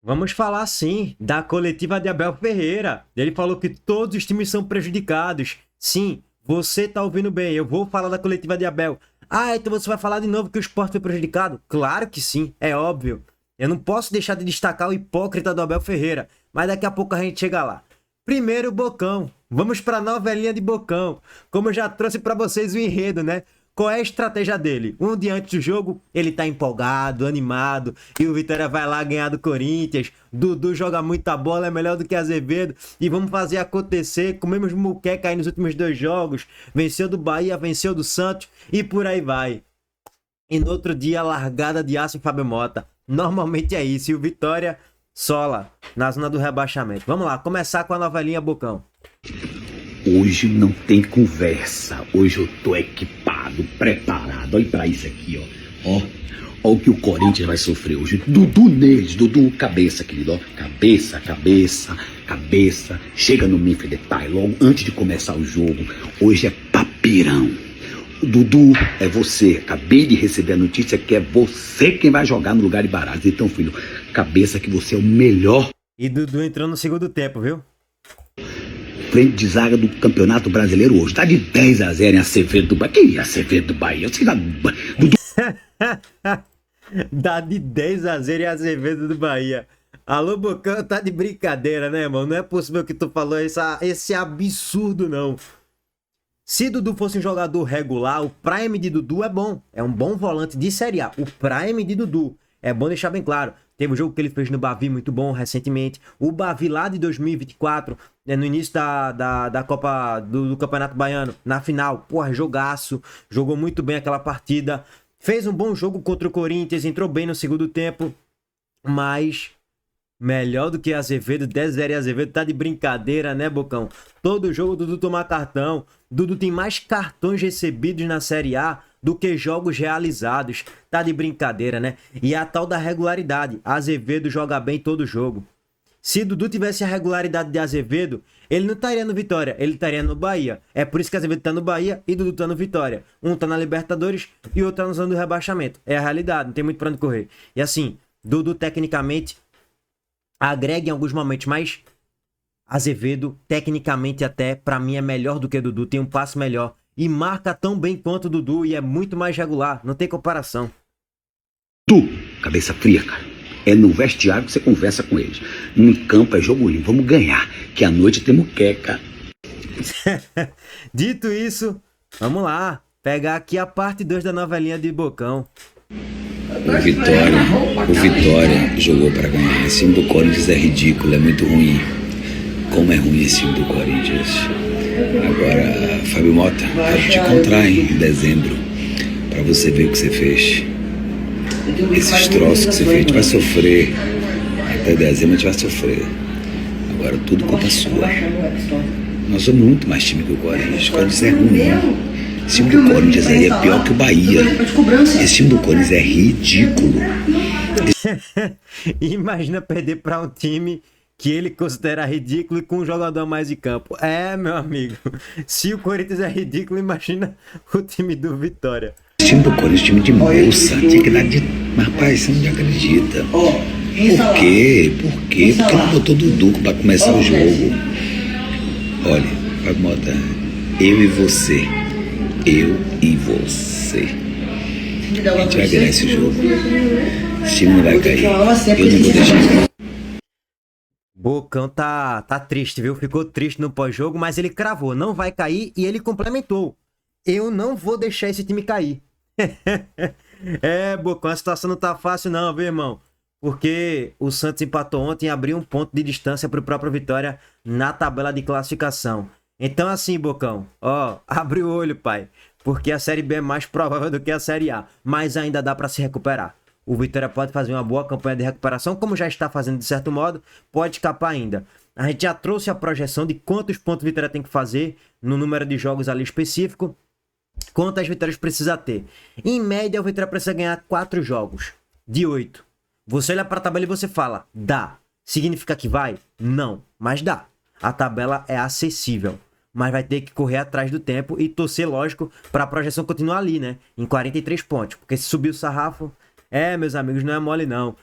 Vamos falar sim da coletiva de Abel Ferreira. Ele falou que todos os times são prejudicados. Sim, você tá ouvindo bem. Eu vou falar da coletiva de Abel. Ah, então você vai falar de novo que o Sport foi prejudicado? Claro que sim, é óbvio. Eu não posso deixar de destacar o hipócrita do Abel Ferreira, mas daqui a pouco a gente chega lá. Primeiro, Bocão. Vamos para a novelinha de Bocão. Como eu já trouxe para vocês o enredo, né? Qual é a estratégia dele? Um dia antes do jogo, ele tá empolgado, animado, e o Vitória vai lá ganhar do Corinthians. Dudu joga muita bola, é melhor do que Azevedo, e vamos fazer acontecer. Comemos muqueca aí nos últimos 2 jogos, venceu do Bahia, venceu do Santos, e por aí vai. E no outro dia, largada de aço em Fábio Mota. Normalmente é isso, e o Vitória sola na zona do rebaixamento. Vamos lá, começar com a novelinha Bocão. Hoje não tem conversa. Hoje eu tô equipado, preparado. Olha pra isso aqui, ó. Ó o que o Corinthians vai sofrer hoje. Dudu neles, Dudu cabeça, querido, ó. Cabeça, cabeça, cabeça. Chega no Memphis Depay logo antes de começar o jogo. Hoje é papirão. Dudu, é você. Acabei de receber a notícia que é você quem vai jogar no lugar de Baralhos. Então, filho, cabeça que você é o melhor. E Dudu entrou no segundo tempo, viu? Frente de zaga do Campeonato Brasileiro hoje. Tá de 10-0 em Acevedo do Bahia. Quem é Acevedo do Bahia? Você tá... Dudu... Dá de 10-0 em Azevedo do Bahia. Alô, Bocão, tá de brincadeira, né, irmão? Não é possível que tu falou esse absurdo, não. Se Dudu fosse um jogador regular, o Prime de Dudu é bom. É um bom volante de Série A. O Prime de Dudu. É bom deixar bem claro. Teve um jogo que ele fez no Bavi muito bom recentemente. O Bavi lá de 2024, no início da Copa do Campeonato Baiano, na final. Porra, jogaço. Jogou muito bem aquela partida. Fez um bom jogo contra o Corinthians. Entrou bem no segundo tempo. Mas melhor do que Azevedo. 10-0 Azevedo. Tá de brincadeira, né, Bocão? Todo jogo o Dudu toma cartão. Dudu tem mais cartões recebidos na Série A do que jogos realizados. Tá de brincadeira, né? E a tal da regularidade. Azevedo joga bem todo jogo. Se Dudu tivesse a regularidade de Azevedo, ele não estaria no Vitória, ele estaria no Bahia. É por isso que Azevedo tá no Bahia e Dudu tá no Vitória. Um tá na Libertadores e outro tá na zona do rebaixamento. É a realidade, não tem muito pra onde correr. E assim, Dudu tecnicamente agrega em alguns momentos, mas Azevedo, tecnicamente até, pra mim é melhor do que Dudu, tem um passe melhor. E marca tão bem quanto o Dudu e é muito mais regular, não tem comparação. Tu, cabeça fria, cara. É no vestiário que você conversa com eles. No campo é jogo limpo, vamos ganhar, que à noite tem muqueca. Dito isso, vamos lá, pegar aqui a parte 2 da novelinha de Bocão. O Vitória jogou para ganhar. Esse time do Corinthians é ridículo, é muito ruim. Como é ruim esse time do Corinthians. Agora, Fábio Mota, quero te encontrar em dezembro para você ver o que você fez. Esses troços que você fez, a gente vai sofrer. Até dezembro a gente vai sofrer. Agora, tudo culpa sua. Nós somos muito mais time que o Corinthians. O Corinthians é ruim. Esse time do Corinthians aí é pior que o Bahia. Esse time do Corinthians é ridículo. Imagina perder para um time que ele considera ridículo e com um jogador a mais de campo. É, meu amigo. Se o Corinthians é ridículo, imagina o time do Vitória. Esse time do Corinthians, time de moça. Tinha que dar de... Rapaz, você não acredita. Por quê? Por quê? Porque não botou Dudu pra começar o jogo. Olha, Fábio Mota, eu e você. Eu e você. A gente vai ganhar esse jogo. Esse time não vai cair. Eu não vou deixar. Bocão tá triste, viu? Ficou triste no pós-jogo, mas ele cravou, não vai cair e ele complementou. Eu não vou deixar esse time cair. É, Bocão, a situação não tá fácil não, viu, irmão? Porque o Santos empatou ontem e abriu um ponto de distância pro próprio Vitória na tabela de classificação. Então assim, Bocão, ó, abre o olho, pai. Porque a Série B é mais provável do que a Série A, mas ainda dá pra se recuperar. O Vitória pode fazer uma boa campanha de recuperação, como já está fazendo de certo modo, pode escapar ainda. A gente já trouxe a projeção de quantos pontos o Vitória tem que fazer no número de jogos ali específico, quantas vitórias precisa ter. Em média, o Vitória precisa ganhar 4 jogos de 8. Você olha para a tabela e você fala, dá. Significa que vai? Não, mas dá. A tabela é acessível, mas vai ter que correr atrás do tempo e torcer, lógico, para a projeção continuar ali, né? Em 43 pontos, porque se subir o sarrafo... É, meus amigos, não é mole não.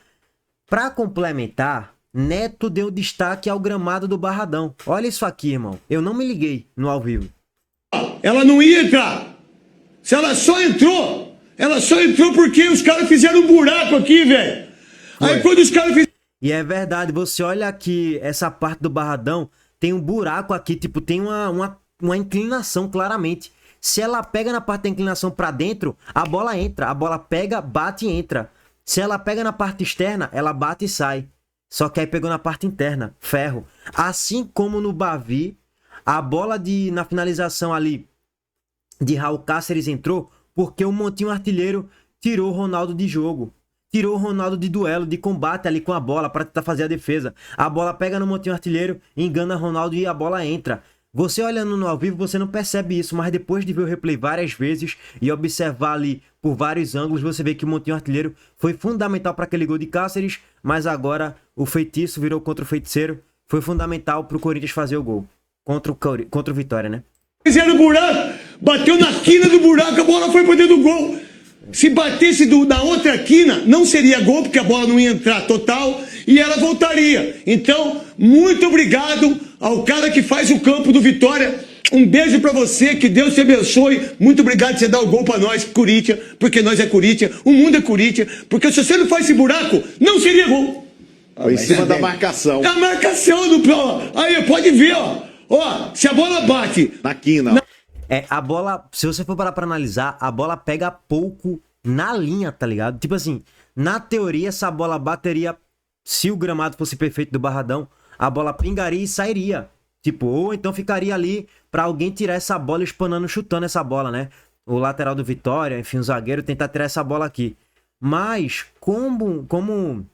Para complementar, Neto deu destaque ao gramado do Barradão. Olha isso aqui, irmão. Eu não me liguei no ao vivo. Ela não ia entrar. Se ela só entrou porque os caras fizeram um buraco aqui, velho. Aí quando os caras fizeram... E é verdade, você olha aqui, essa parte do Barradão, tem um buraco aqui, tipo, tem uma inclinação claramente. Se ela pega na parte da inclinação pra dentro, a bola entra. A bola pega, bate e entra. Se ela pega na parte externa, ela bate e sai. Só que aí pegou na parte interna, ferro. Assim como no Bavi, a bola na finalização ali de Raul Cáceres entrou porque o Montinho Artilheiro tirou o Ronaldo de jogo. Tirou o Ronaldo de duelo, de combate ali com a bola para tentar fazer a defesa. A bola pega no Montinho Artilheiro, engana o Ronaldo e a bola entra. Você olhando no ao vivo, você não percebe isso, mas depois de ver o replay várias vezes e observar ali por vários ângulos, você vê que o Montinho Artilheiro foi fundamental para aquele gol de Cáceres, mas agora o feitiço virou contra o feiticeiro, foi fundamental para o Corinthians fazer o gol. Contra o Vitória, né? Fizeram buraco, bateu na quina do buraco, a bola foi pra dentro do gol. Se batesse na outra quina, não seria gol, porque a bola não ia entrar total e ela voltaria. Então, muito obrigado ao cara que faz o campo do Vitória. Um beijo pra você, que Deus te abençoe. Muito obrigado por você dar o gol pra nós, Corinthians, porque nós é Corinthians, o mundo é Corinthians, porque se você não faz esse buraco, não seria gol. Em cima da marcação. A marcação do... Aí, pode ver, ó. Ó, se a bola bate... Na quina. A bola, se você for parar pra analisar, a bola pega pouco na linha, tá ligado? Tipo assim, na teoria, essa bola bateria, se o gramado fosse perfeito do Barradão, a bola pingaria e sairia. Tipo, ou então ficaria ali pra alguém tirar essa bola, espanando, chutando essa bola, né? O lateral do Vitória, enfim, o zagueiro tentar tirar essa bola aqui. Mas, como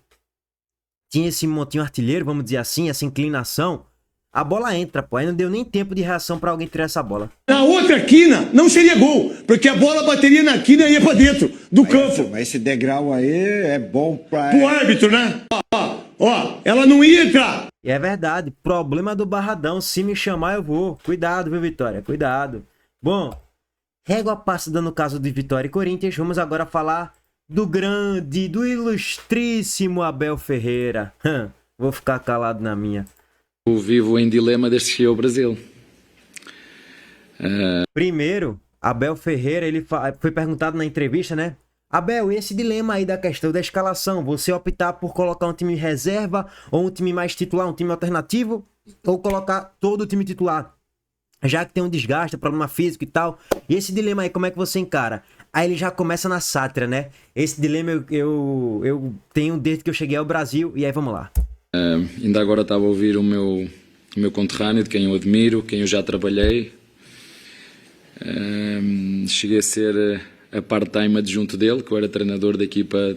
tinha esse Montinho Artilheiro, vamos dizer assim, essa inclinação, a bola entra, pô. Aí não deu nem tempo de reação pra alguém tirar essa bola. Na outra quina, não seria gol, porque a bola bateria na quina e ia pra dentro do campo. Mas esse degrau aí é bom pra... Pro árbitro, né? Ó, ela não ia entrar. E é verdade, problema do Barradão, se me chamar eu vou. Cuidado, viu, Vitória? Cuidado. Bom, régua passada no caso de Vitória e Corinthians, vamos agora falar do grande, do ilustríssimo Abel Ferreira. Vou ficar calado na minha. Eu vivo em dilema desde que cheguei ao Brasil. Primeiro, Abel Ferreira, ele foi perguntado na entrevista, né? Abel, esse dilema aí da questão da escalação, você optar por colocar um time reserva ou um time mais titular, um time alternativo, ou colocar todo o time titular, já que tem um desgaste, problema físico e tal. E esse dilema aí, como é que você encara? Aí ele já começa na sátira, né? Esse dilema eu tenho desde que eu cheguei ao Brasil, e aí vamos lá. Ainda agora estava a ouvir o meu conterrâneo, de quem eu admiro, quem eu já trabalhei. Cheguei a ser a part-time adjunto dele, que eu era treinador da equipa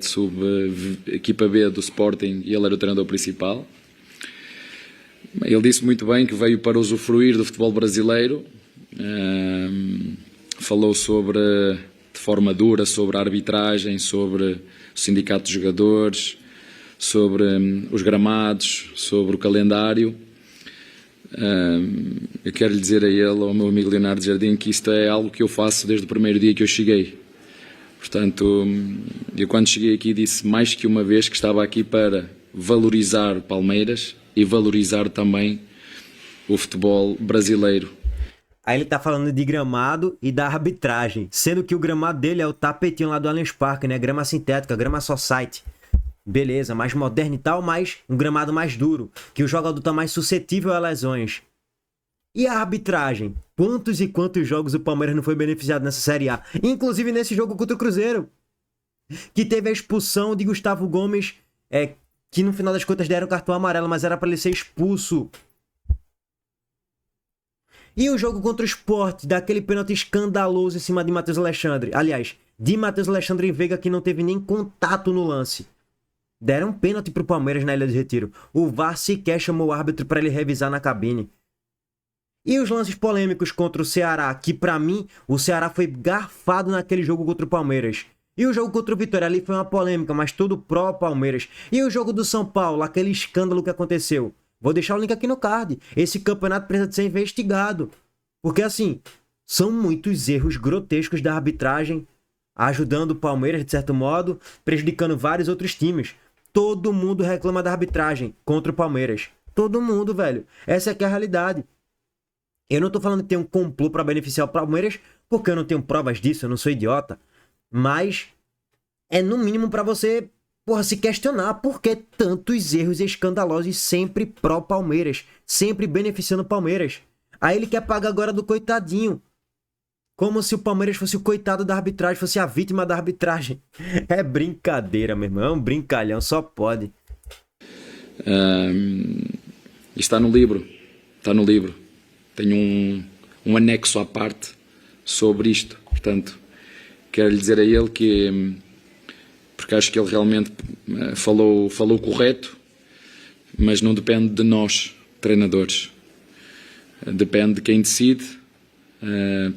B do Sporting e ele era o treinador principal. Ele disse muito bem que veio para usufruir do futebol brasileiro. Falou de forma dura sobre a arbitragem, sobre o sindicato de jogadores, sobre os gramados, sobre o calendário. Eu quero lhe dizer a ele, ao meu amigo Leonardo Jardim, que isto é algo que eu faço desde o primeiro dia que eu cheguei. Portanto, eu quando cheguei aqui disse mais que uma vez que estava aqui para valorizar Palmeiras e valorizar também o futebol brasileiro. Aí ele tá falando de gramado e da arbitragem, sendo que o gramado dele é o tapetinho lá do Allianz Parque, né? Grama sintética, grama society. Beleza, mais moderno e tal, mas um gramado mais duro, que o jogador tá mais suscetível a lesões. E a arbitragem? Quantos e quantos jogos o Palmeiras não foi beneficiado nessa Série A? Inclusive nesse jogo contra o Cruzeiro, que teve a expulsão de Gustavo Gomes, que no final das contas deram cartão amarelo, mas era para ele ser expulso. E o jogo contra o Sport, daquele pênalti escandaloso em cima de Matheus Alexandre. Aliás, de Matheus Alexandre e Veiga, que não teve nem contato no lance. Deram um pênalti pro Palmeiras na Ilha de Retiro. O VAR sequer chamou o árbitro para ele revisar na cabine. E os lances polêmicos contra o Ceará, que pra mim, o Ceará foi garfado naquele jogo contra o Palmeiras. E o jogo contra o Vitória ali foi uma polêmica, mas tudo pró-Palmeiras. E o jogo do São Paulo, aquele escândalo que aconteceu. Vou deixar o link aqui no card. Esse campeonato precisa de ser investigado. Porque assim, são muitos erros grotescos da arbitragem, ajudando o Palmeiras de certo modo, prejudicando vários outros times. todo mundo reclama da arbitragem contra o Palmeiras. Todo mundo, velho. Essa é que é a realidade. Eu não tô falando que tem um complô pra beneficiar o Palmeiras, porque eu não tenho provas disso, eu não sou idiota. Mas é no mínimo pra você, porra, se questionar por que tantos erros escandalosos sempre pró-Palmeiras, sempre beneficiando o Palmeiras. Aí ele quer pagar agora do coitadinho. Como se o Palmeiras fosse o coitado da arbitragem, fosse a vítima da arbitragem. É brincadeira, meu irmão. É um brincalhão, só pode. Está no livro. Está no livro. Tenho um anexo à parte sobre isto. Portanto, quero lhe dizer a ele que... Porque acho que ele realmente falou correto, mas não depende de nós, treinadores. Depende de quem decide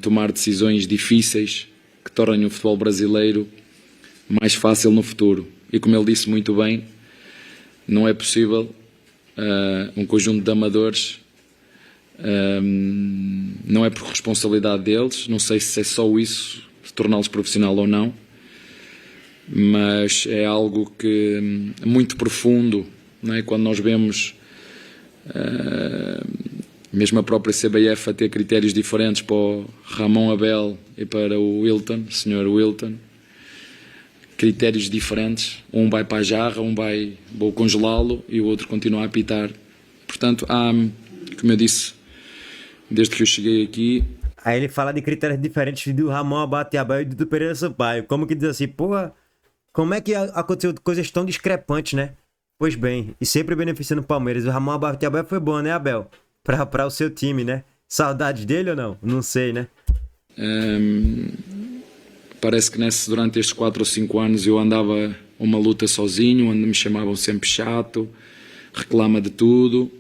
tomar decisões difíceis que tornem o futebol brasileiro mais fácil no futuro. E como ele disse muito bem, não é possível um conjunto de amadores, não é por responsabilidade deles, não sei se é só isso, se torná-los profissional ou não, mas é algo que é muito profundo, não é? Quando nós vemos mesmo a própria CBF a ter critérios diferentes para o Ramon Abel e para o Wilton, o Sr. Wilton, critérios diferentes, um vai para a jarra, vou congelá-lo e o outro continua a apitar. Portanto, há, como eu disse, desde que eu cheguei aqui... Aí ele fala de critérios diferentes do Ramon Abel e do Pereira Sampaio. Como que diz assim, porra, como é que aconteceu coisas tão discrepantes, né? Pois bem, e sempre beneficiando o Palmeiras. O Ramon Abel foi bom, né, Abel? Para o seu time, né? Saudades dele ou não? Não sei, né? Parece que durante estes 4 ou 5 anos eu andava uma luta sozinho, onde me chamavam sempre chato, reclama de tudo.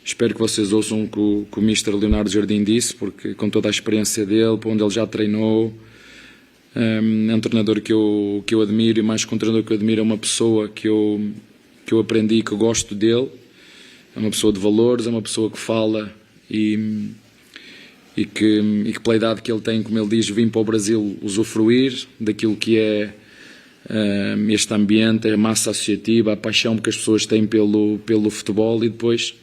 Espero que vocês ouçam o que o Mr. Leonardo Jardim disse, porque com toda a experiência dele, para onde ele já treinou, é um treinador que eu admiro, e mais que um treinador que eu admiro, é uma pessoa que eu aprendi, que eu gosto dele. É uma pessoa de valores, é uma pessoa que fala e que pela idade que ele tem, como ele diz, vim para o Brasil usufruir daquilo que é este ambiente, a massa associativa, a paixão que as pessoas têm pelo futebol, e depois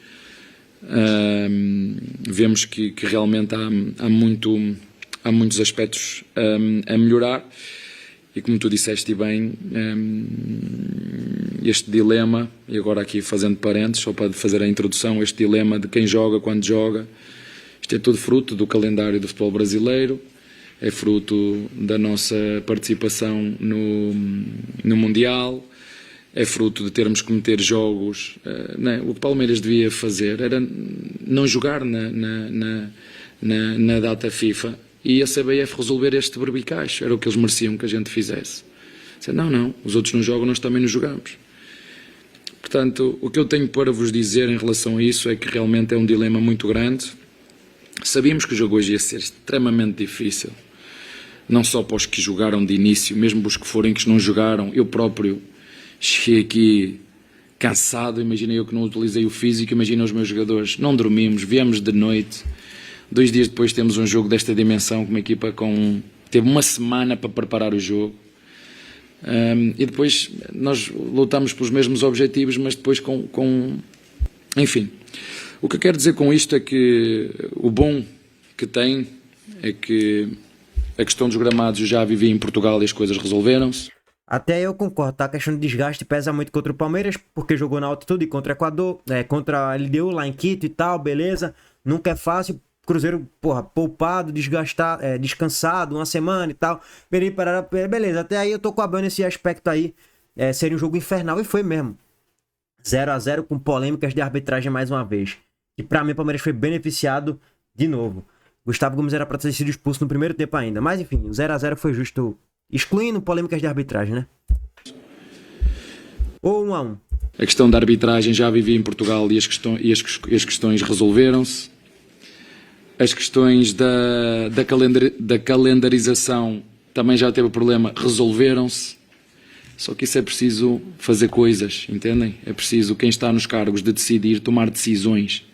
vemos que realmente há muitos aspectos a melhorar. E como tu disseste bem, este dilema, e agora aqui fazendo parênteses, só para fazer a introdução, este dilema de quem joga, quando joga, isto é tudo fruto do calendário do futebol brasileiro, é fruto da nossa participação no Mundial, é fruto de termos que meter jogos. O que Palmeiras devia fazer era não jogar na data FIFA, e a CBF resolver este berbicacho. Era o que eles mereciam que a gente fizesse. Não, os outros não jogam, nós também não jogamos. Portanto, o que eu tenho para vos dizer em relação a isso é que realmente é um dilema muito grande. Sabíamos que o jogo hoje ia ser extremamente difícil, não só para os que jogaram de início, mesmo os que forem que não jogaram. Eu próprio cheguei aqui cansado, imagina eu que não utilizei o físico, imagina os meus jogadores, não dormimos, viemos de noite. 2 dias depois temos um jogo desta dimensão, com uma equipa teve uma semana para preparar o jogo. E depois nós lutamos pelos mesmos objetivos, mas depois enfim, o que eu quero dizer com isto é que o bom que tem é que a questão dos gramados eu já vivi em Portugal e as coisas resolveram-se. Até eu concordo, tá? A questão de desgaste pesa muito contra o Palmeiras, porque jogou na altitude contra o Equador, contra a LDU lá em Quito e tal, beleza. Nunca é fácil. Cruzeiro, porra, poupado, descansado, uma semana e tal. Beleza, até aí eu tô com a Bel nesse aspecto aí. Seria um jogo infernal, e foi mesmo. 0-0 com polêmicas de arbitragem mais uma vez. E pra mim o Palmeiras foi beneficiado de novo. Gustavo Gomes era pra ter sido expulso no primeiro tempo ainda. Mas enfim, o 0-0 foi justo, excluindo polêmicas de arbitragem, né? Ou 1-1. A questão da arbitragem já vivi em Portugal e as questões resolveram-se. As questões da calendarização também já teve problema, resolveram-se. Só que isso é preciso fazer coisas, entendem? É preciso quem está nos cargos de decidir, tomar decisões,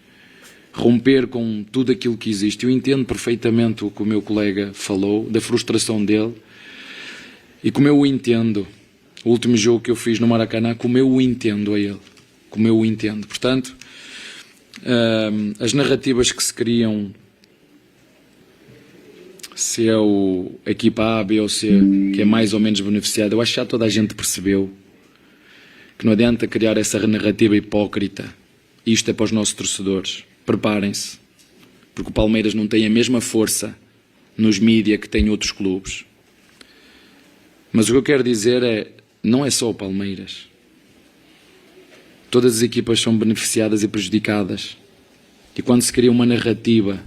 romper com tudo aquilo que existe. Eu entendo perfeitamente o que o meu colega falou, da frustração dele, e como eu o entendo, O último jogo que eu fiz no Maracanã, como eu o entendo a ele. Como eu o entendo. Portanto, as narrativas que se criam, se é a equipa A, B ou C, que é mais ou menos beneficiada, eu acho que já toda a gente percebeu que não adianta criar essa narrativa hipócrita. Isto é para os nossos torcedores. Preparem-se, porque o Palmeiras não tem a mesma força nos mídia que tem outros clubes. Mas o que eu quero dizer é, não é só o Palmeiras. Todas as equipas são beneficiadas e prejudicadas. E quando se cria uma narrativa...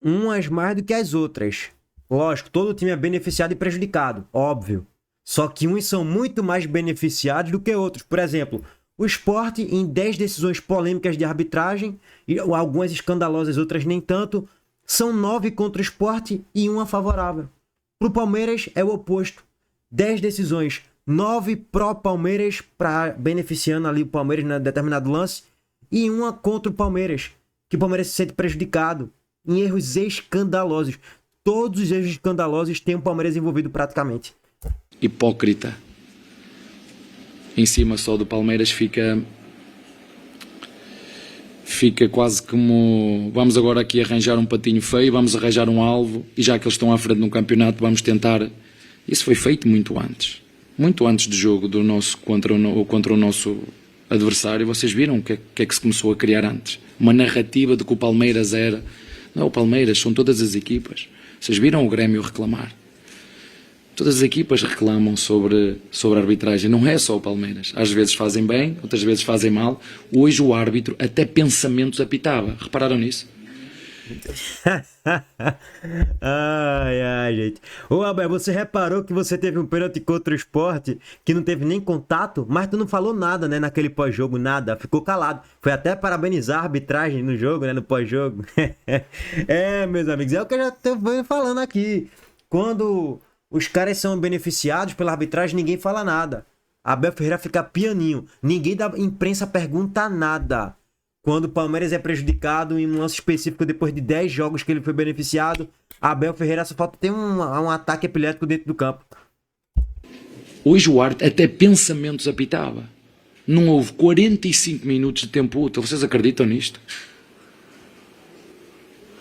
Umas mais do que as outras. Lógico, todo time é beneficiado e prejudicado, óbvio. Só que uns são muito mais beneficiados do que outros. Por exemplo, o Sport, em 10 decisões polêmicas de arbitragem, e algumas escandalosas, outras nem tanto, são 9 contra o Sport e uma favorável. Para o Palmeiras é o oposto. 10 decisões, 9 pró-Palmeiras, beneficiando ali o Palmeiras em determinado lance, e uma contra o Palmeiras, que o Palmeiras se sente prejudicado em erros escandalosos. Todos os erros escandalosos têm o Palmeiras envolvido praticamente. Hipócrita. Em cima só do Palmeiras fica quase como vamos agora aqui arranjar um patinho feio, vamos arranjar um alvo, e já que eles estão à frente no campeonato, vamos tentar. Isso foi feito muito antes do jogo do nosso contra o nosso adversário. Vocês viram o que é que se começou a criar antes? Uma narrativa de que o Palmeiras era... Não é o Palmeiras, são todas as equipas. Vocês viram o Grêmio reclamar? Todas as equipas reclamam sobre a arbitragem, não é só o Palmeiras. Às vezes fazem bem, outras vezes fazem mal. Hoje o árbitro até pensamentos apitava. Repararam nisso? Ai, gente. Ô, Abel, você reparou que você teve um pênalti contra o Sport que não teve nem contato, mas tu não falou nada, né, naquele pós-jogo, nada, ficou calado. Foi até parabenizar a arbitragem no jogo, né, no pós-jogo. Meus amigos, é o que eu já tô falando aqui. Quando os caras são beneficiados pela arbitragem, ninguém fala nada. Abel Ferreira fica pianinho, ninguém da imprensa pergunta nada. Quando o Palmeiras é prejudicado em um lance específico depois de 10 jogos que ele foi beneficiado, Abel Ferreira só falta ter um ataque epilético dentro do campo. Hoje o árbitro até pensamentos apitava. Não houve 45 minutos de tempo útil. Vocês acreditam nisto?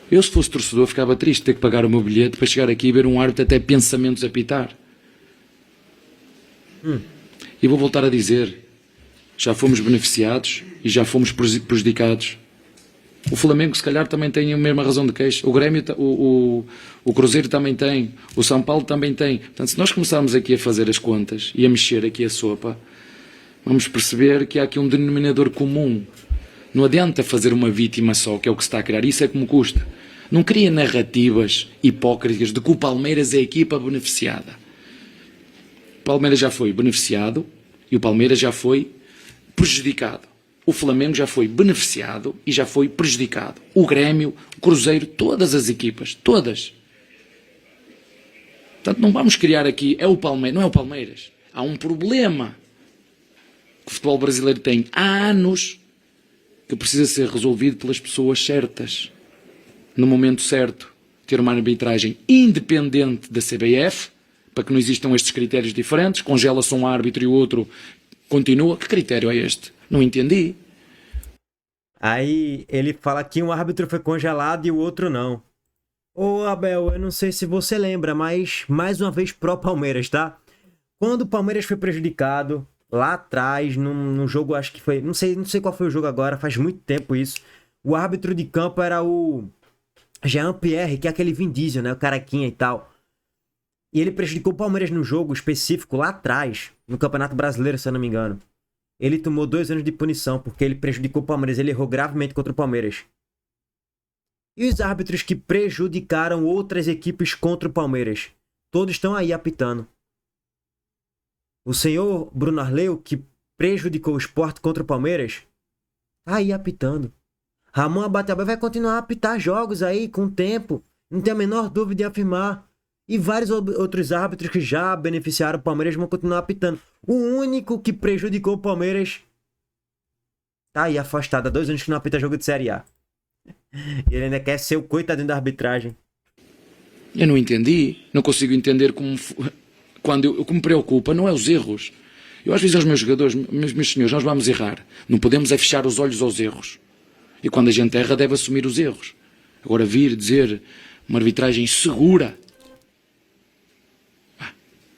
Eu, se fosse torcedor, ficava triste de ter que pagar o meu bilhete para chegar aqui e ver um árbitro até pensamentos apitar. E vou voltar a dizer... Já fomos beneficiados e já fomos prejudicados. O Flamengo, se calhar, também tem a mesma razão de queixa. O Grêmio, o Cruzeiro também tem. O São Paulo também tem. Portanto, se nós começarmos aqui a fazer as contas e a mexer aqui a sopa, vamos perceber que há aqui um denominador comum. Não adianta fazer uma vítima só, que é o que se está a criar. Isso é como custa. Não cria narrativas hipócritas de que o Palmeiras é a equipa beneficiada. O Palmeiras já foi beneficiado e o Palmeiras já foi prejudicado. O Flamengo já foi beneficiado e já foi prejudicado. O Grêmio, o Cruzeiro, todas as equipas, todas. Portanto, não vamos criar aqui, é o Palmeiras, não é o Palmeiras. Há um problema que o futebol brasileiro tem há anos que precisa ser resolvido pelas pessoas certas, no momento certo. Ter uma arbitragem independente da CBF, para que não existam estes critérios diferentes, congela-se um árbitro e o outro continua. Que critério é este? Não entendi. Aí ele fala que um árbitro foi congelado e o outro não. Ô Abel, eu não sei se você lembra, mas mais uma vez pró-Palmeiras, tá? Quando o Palmeiras foi prejudicado, lá atrás, num jogo, acho que foi... Não sei qual foi o jogo agora, faz muito tempo isso. O árbitro de campo era o Jean-Pierre, que é aquele Vin Diesel, né? O carequinha e tal. E ele prejudicou o Palmeiras num jogo específico lá atrás, no Campeonato Brasileiro, se eu não me engano. Ele tomou 2 anos de punição, porque ele prejudicou o Palmeiras, ele errou gravemente contra o Palmeiras. E os árbitros que prejudicaram outras equipes contra o Palmeiras? Todos estão aí apitando. O senhor Bruno Arleu, que prejudicou o Sport contra o Palmeiras, tá aí apitando. Ramon Abatabé vai continuar a apitar jogos aí com o tempo, não tem a menor dúvida de afirmar. E vários outros árbitros que já beneficiaram o Palmeiras vão continuar apitando. O único que prejudicou o Palmeiras tá aí afastado há 2 anos que não apita jogo de Série A. E ele ainda quer ser o coitadinho da arbitragem. Eu não entendi. Não consigo entender o que me preocupa não é os erros. Eu às vezes aos meus jogadores, meus senhores, nós vamos errar. Não podemos é fechar os olhos aos erros. E quando a gente erra, deve assumir os erros. Agora vir dizer uma arbitragem segura.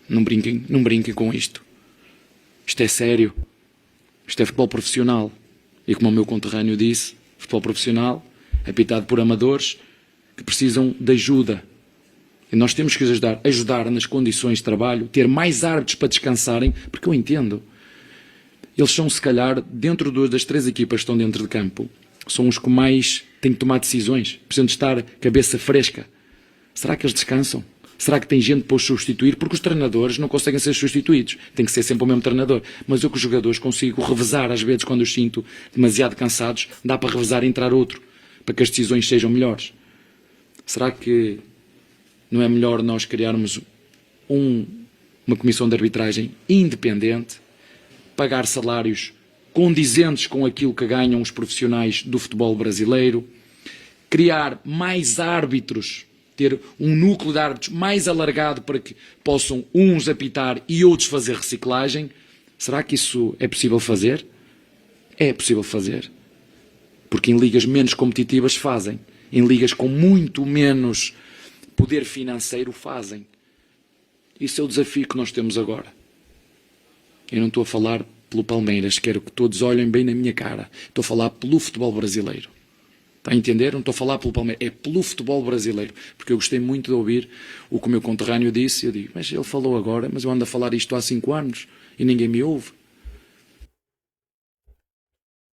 Não brinquem com isto. Isto é sério. Isto é futebol profissional. E como o meu conterrâneo disse, futebol profissional é apitado por amadores que precisam de ajuda. E nós temos que ajudar nas condições de trabalho, ter mais árbitros para descansarem, porque eu entendo. Eles são, se calhar, dentro das 3 equipas que estão dentro de campo, são os que mais têm que tomar decisões, precisam de estar cabeça fresca. Será que eles descansam? Será que tem gente para os substituir? Porque os treinadores não conseguem ser substituídos. Tem que ser sempre o mesmo treinador. Mas eu com os jogadores consigo revezar, às vezes, quando os sinto demasiado cansados, dá para revezar e entrar outro, para que as decisões sejam melhores. Será que não é melhor nós criarmos uma comissão de arbitragem independente, pagar salários condizentes com aquilo que ganham os profissionais do futebol brasileiro, criar mais árbitros, ter um núcleo de árbitros mais alargado para que possam uns apitar e outros fazer reciclagem? Será que isso é possível fazer? É possível fazer. Porque em ligas menos competitivas fazem. Em ligas com muito menos poder financeiro fazem. Isso é o desafio que nós temos agora. Eu não estou a falar pelo Palmeiras, quero que todos olhem bem na minha cara. Estou a falar pelo futebol brasileiro. Está a entender? Não estou a falar pelo Palmeiras, é pelo futebol brasileiro. Porque eu gostei muito de ouvir o que o meu conterrâneo disse. Eu digo, mas ele falou agora, mas eu ando a falar isto há 5 anos e ninguém me ouve.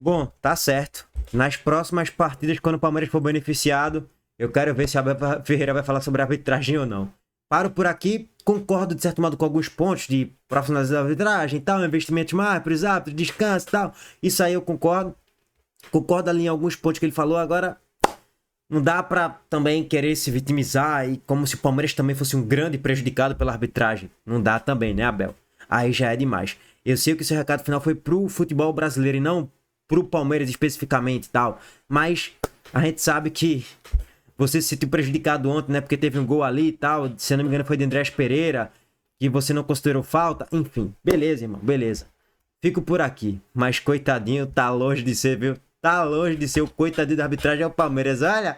Bom, tá certo. Nas próximas partidas, quando o Palmeiras for beneficiado, eu quero ver se a Abel Ferreira vai falar sobre arbitragem ou não. Paro por aqui, concordo de certo modo com alguns pontos de profissionalização da arbitragem e tal, investimentos mais para os árbitros, descanso e tal. Isso aí eu concordo. Concordo ali em alguns pontos que ele falou. Agora, não dá pra também querer se vitimizar e como se o Palmeiras também fosse um grande prejudicado pela arbitragem. Não dá também, né, Abel? Aí já é demais. Eu sei que esse recado final foi pro futebol brasileiro e não pro Palmeiras especificamente e tal. Mas a gente sabe que você se sentiu prejudicado ontem, né? Porque teve um gol ali e tal. Se eu não me engano foi de Andrés Pereira. Que você não considerou falta. Enfim, beleza, irmão, beleza. Fico por aqui. Mas coitadinho, tá longe de ser, viu? Tá longe de ser o coitadinho da arbitragem é o Palmeiras, olha.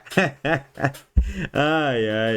Ai, ai.